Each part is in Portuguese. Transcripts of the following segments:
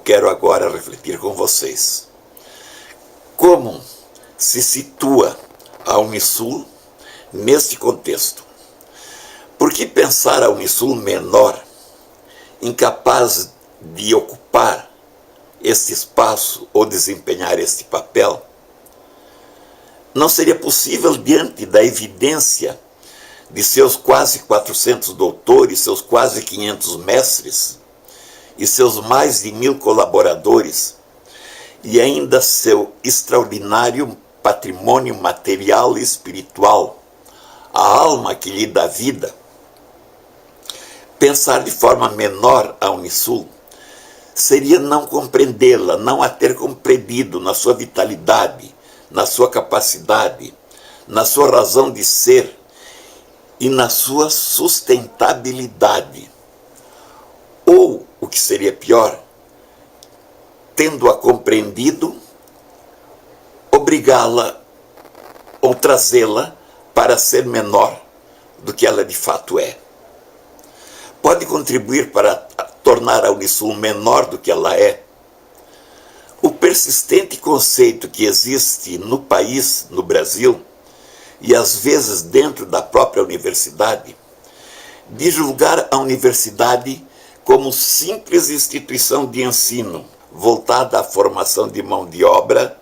quero agora refletir com vocês. Como se situa a Unisul neste contexto? Por que pensar a Unisul menor, incapaz de ocupar este espaço ou desempenhar este papel? Não seria possível, diante da evidência de seus quase 400 doutores, seus quase 500 mestres e seus mais de 1000 colaboradores, e ainda seu extraordinário patrimônio material e espiritual, a alma que lhe dá vida, pensar de forma menor a Unisul seria não compreendê-la, não a ter compreendido na sua vitalidade, na sua capacidade, na sua razão de ser e na sua sustentabilidade. Ou, o que seria pior, tendo-a compreendido, obrigá-la ou trazê-la para ser menor do que ela de fato é. Pode contribuir para tornar a Unisul menor do que ela é o persistente conceito que existe no país, no Brasil, e às vezes dentro da própria universidade, de julgar a universidade como simples instituição de ensino, voltada à formação de mão de obra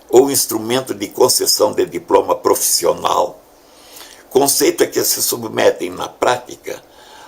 ou instrumento de concessão de diploma profissional, conceito a que se submetem na prática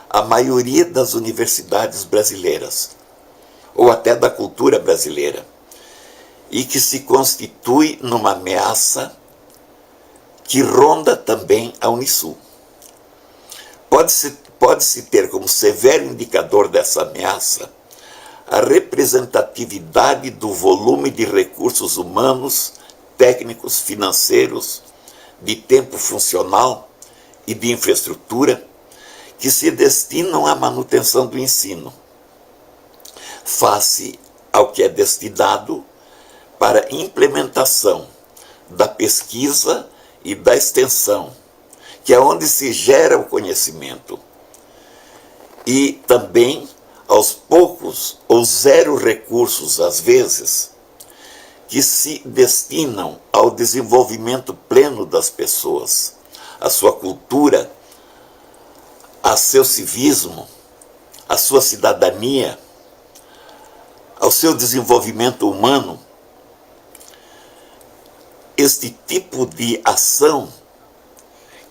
a maioria das universidades brasileiras, ou até da cultura brasileira, e que se constitui numa ameaça que ronda também a Unisul. Pode-se ter como severo indicador dessa ameaça a representatividade do volume de recursos humanos, técnicos, financeiros, de tempo funcional e de infraestrutura que se destinam à manutenção do ensino, face ao que é destinado para implementação da pesquisa e da extensão, que é onde se gera o conhecimento, e também aos poucos ou zero recursos, às vezes, que se destinam ao desenvolvimento pleno das pessoas, à sua cultura, a seu civismo, a sua cidadania, ao seu desenvolvimento humano. Este tipo de ação,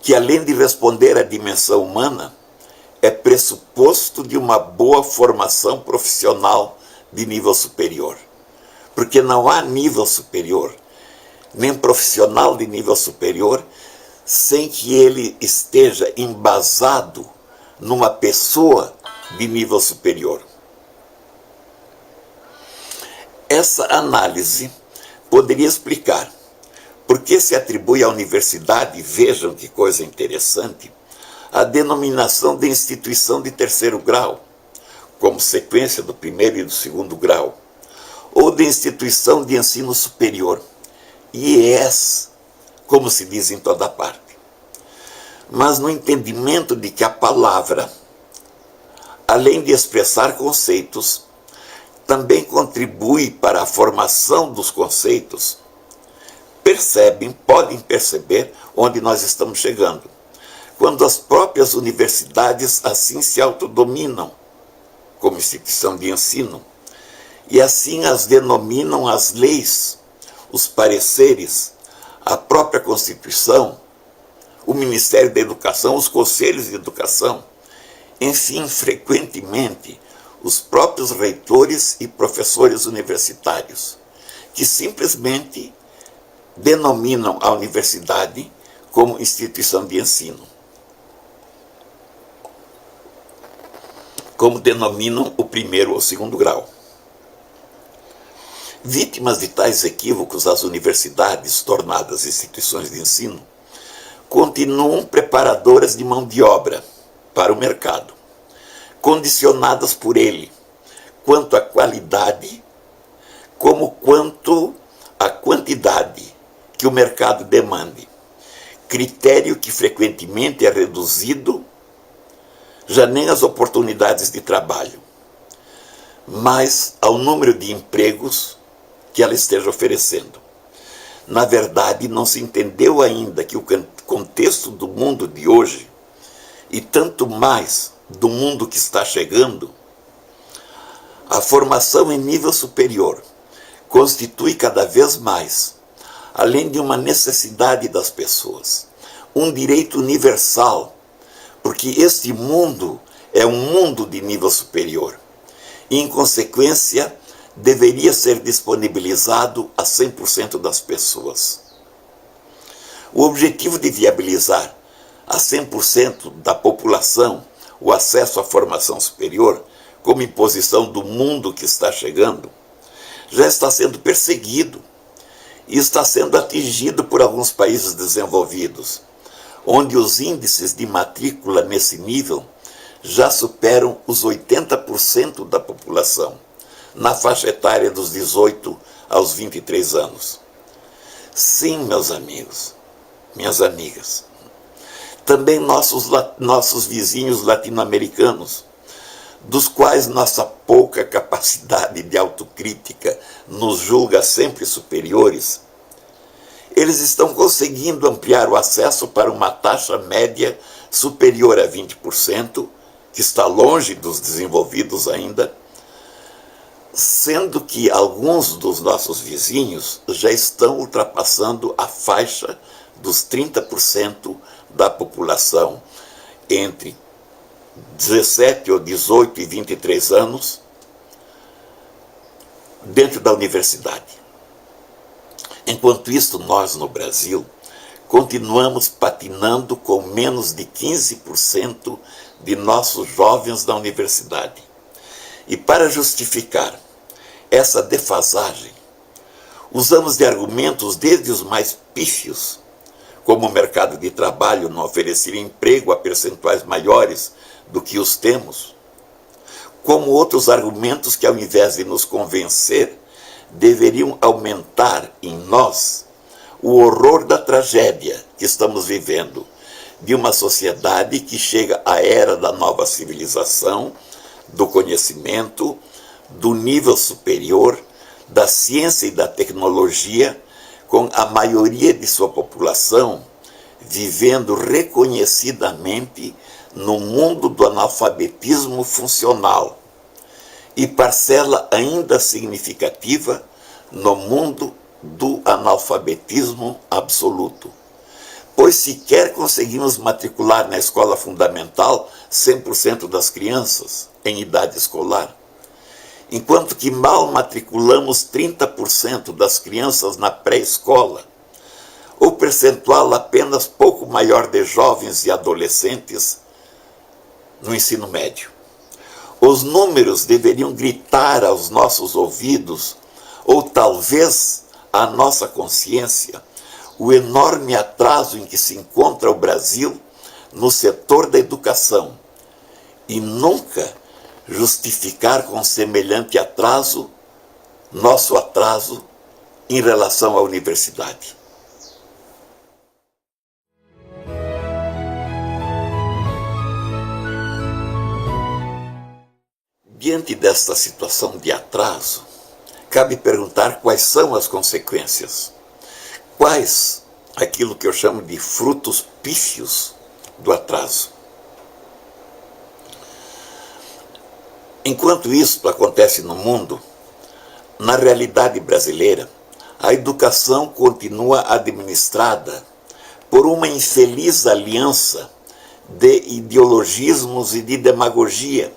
que além de responder à dimensão humana, é pressuposto de uma boa formação profissional de nível superior. Porque não há nível superior, nem profissional de nível superior, sem que ele esteja embasado numa pessoa de nível superior. Essa análise poderia explicar por que se atribui à universidade, vejam que coisa interessante, a denominação de instituição de terceiro grau, como sequência do primeiro e do segundo grau, ou de instituição de ensino superior, IES, como se diz em toda parte. Mas no entendimento de que a palavra, além de expressar conceitos, também contribui para a formação dos conceitos, podem perceber onde nós estamos chegando, quando as próprias universidades assim se autodominam como instituição de ensino, e assim as denominam as leis, os pareceres, a própria Constituição, o Ministério da Educação, os conselhos de educação, enfim, frequentemente, os próprios reitores e professores universitários, que simplesmente denominam a universidade como instituição de ensino, como denominam o primeiro ou segundo grau. Vítimas de tais equívocos, as universidades, tornadas instituições de ensino, continuam preparadoras de mão de obra para o mercado, condicionadas por ele, quanto à qualidade, como quanto à quantidade que o mercado demande, critério que frequentemente é reduzido, já nem as oportunidades de trabalho. mas ao número de empregos que ela esteja oferecendo. Na verdade, não se entendeu ainda que o contexto do mundo de hoje, e tanto mais do mundo que está chegando, a formação em nível superior constitui cada vez mais, além de uma necessidade das pessoas, um direito universal, porque este mundo é um mundo de nível superior e, em consequência, deveria ser disponibilizado a 100% das pessoas. O objetivo de viabilizar a 100% da população o acesso à formação superior, como imposição do mundo que está chegando, já está sendo perseguido e está sendo atingido por alguns países desenvolvidos, onde os índices de matrícula nesse nível já superam os 80% da população, na faixa etária dos 18 aos 23 anos. Sim, meus amigos, minhas amigas, também nossos vizinhos latino-americanos, dos quais nossa pouca capacidade de autocrítica nos julga sempre superiores, eles estão conseguindo ampliar o acesso para uma taxa média superior a 20%, que está longe dos desenvolvidos ainda, sendo que alguns dos nossos vizinhos já estão ultrapassando a faixa dos 30% da população entre 17 ou 18 e 23 anos dentro da universidade. Enquanto isso, nós no Brasil continuamos patinando com menos de 15% de nossos jovens na universidade. E para justificar essa defasagem, usamos de argumentos desde os mais pífios, como o mercado de trabalho não oferecer emprego a percentuais maiores do que os temos, como outros argumentos que, ao invés de nos convencer, deveriam aumentar em nós o horror da tragédia que estamos vivendo, de uma sociedade que chega à era da nova civilização, do conhecimento, do nível superior, da ciência e da tecnologia, com a maioria de sua população vivendo reconhecidamente no mundo do analfabetismo funcional e parcela ainda significativa no mundo do analfabetismo absoluto. Pois sequer conseguimos matricular na escola fundamental 100% das crianças em idade escolar, enquanto que mal matriculamos 30% das crianças na pré-escola, ou percentual apenas pouco maior de jovens e adolescentes no ensino médio. Os números deveriam gritar aos nossos ouvidos, ou talvez à nossa consciência, o enorme atraso em que se encontra o Brasil no setor da educação, e nunca justificar com semelhante atraso nosso atraso em relação à universidade. Diante desta situação de atraso, cabe perguntar quais são as consequências. Quais aquilo que eu chamo de frutos pífios do atraso. Enquanto isso acontece no mundo, na realidade brasileira, a educação continua administrada por uma infeliz aliança de ideologismos e de demagogia.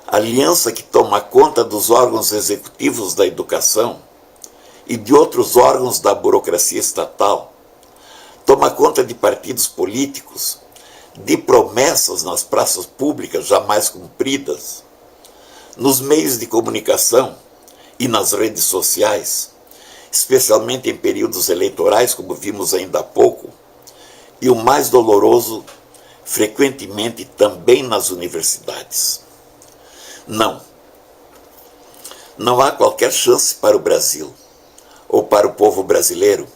Aliança que toma conta dos órgãos executivos da educação e de outros órgãos da burocracia estatal, toma conta de partidos políticos, de promessas nas praças públicas jamais cumpridas, nos meios de comunicação e nas redes sociais, especialmente em períodos eleitorais, como vimos ainda há pouco, e o mais doloroso, frequentemente também nas universidades. Não há qualquer chance para o Brasil, ou para o povo brasileiro,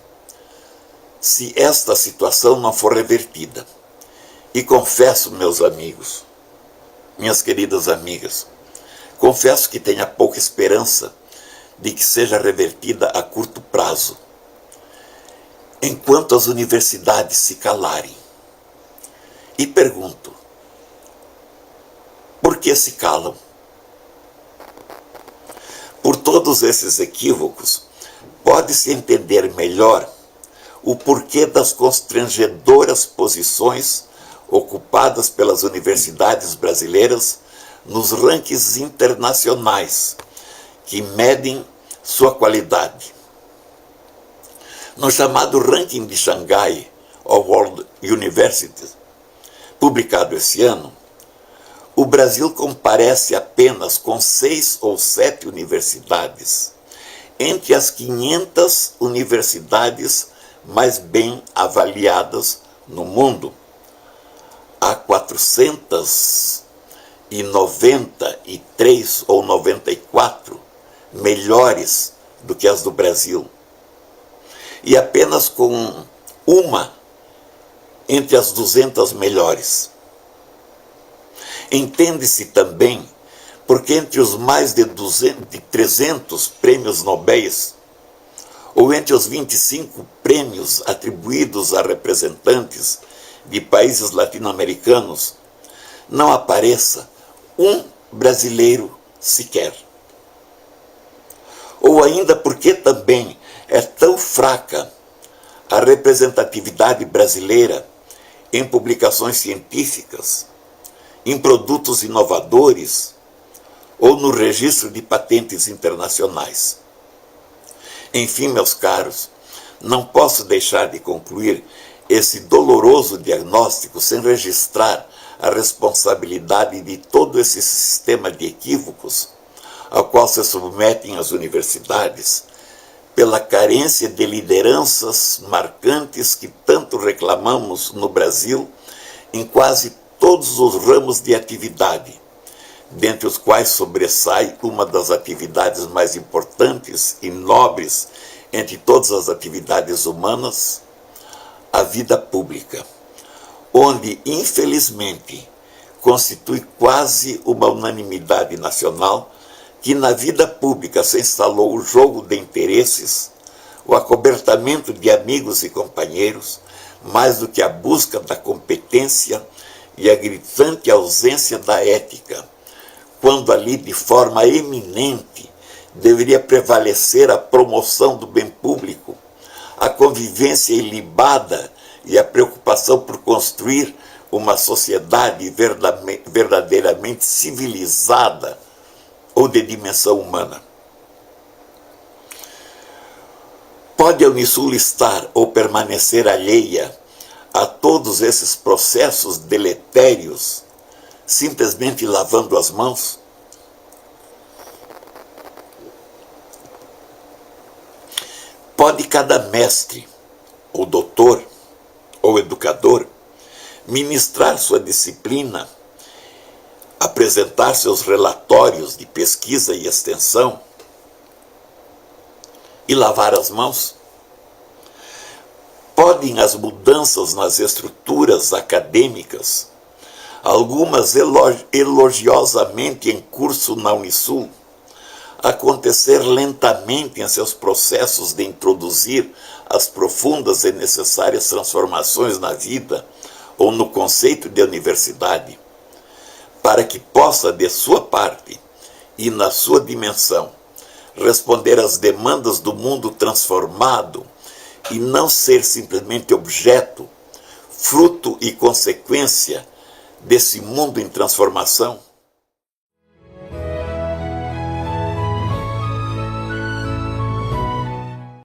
se esta situação não for revertida. E confesso, meus amigos, minhas queridas amigas, confesso que tenho pouca esperança de que seja revertida a curto prazo, enquanto as universidades se calarem. E pergunto, por que se calam? Por todos esses equívocos, pode-se entender melhor o porquê das constrangedoras posições ocupadas pelas universidades brasileiras nos rankings internacionais que medem sua qualidade. No chamado ranking de Xangai of World Universities, publicado esse ano, o Brasil comparece apenas com 6 ou 7 universidades, entre as 500 universidades mais bem avaliadas no mundo. Há 493 ou 94 melhores do que as do Brasil. E apenas com uma entre as 200 melhores. Entende-se também porque entre os mais de 300 prêmios Nobel, ou entre os 25 prêmios atribuídos a representantes de países latino-americanos, não apareça um brasileiro sequer. Ou ainda porque também é tão fraca a representatividade brasileira em publicações científicas, em produtos inovadores ou no registro de patentes internacionais. Enfim, meus caros, não posso deixar de concluir esse doloroso diagnóstico sem registrar a responsabilidade de todo esse sistema de equívocos ao qual se submetem as universidades, pela carência de lideranças marcantes que tanto reclamamos no Brasil em quase todos os ramos de atividade, dentre os quais sobressai uma das atividades mais importantes e nobres entre todas as atividades humanas, a vida pública, onde, infelizmente, constitui quase uma unanimidade nacional que na vida pública se instalou o jogo de interesses, o acobertamento de amigos e companheiros, mais do que a busca da competência e a gritante ausência da ética, quando ali de forma eminente deveria prevalecer a promoção do bem público, a convivência ilibada e a preocupação por construir uma sociedade verdadeiramente civilizada ou de dimensão humana. Pode a Unisul estar ou permanecer alheia a todos esses processos deletérios, simplesmente lavando as mãos? Pode cada mestre, ou doutor, ou educador, ministrar sua disciplina, apresentar seus relatórios de pesquisa e extensão e lavar as mãos? Podem as mudanças nas estruturas acadêmicas, algumas elogiosamente em curso na Unisul, acontecer lentamente em seus processos de introduzir as profundas e necessárias transformações na vida ou no conceito de universidade, para que possa, de sua parte e na sua dimensão, responder às demandas do mundo transformado e não ser simplesmente objeto, fruto e consequência desse mundo em transformação?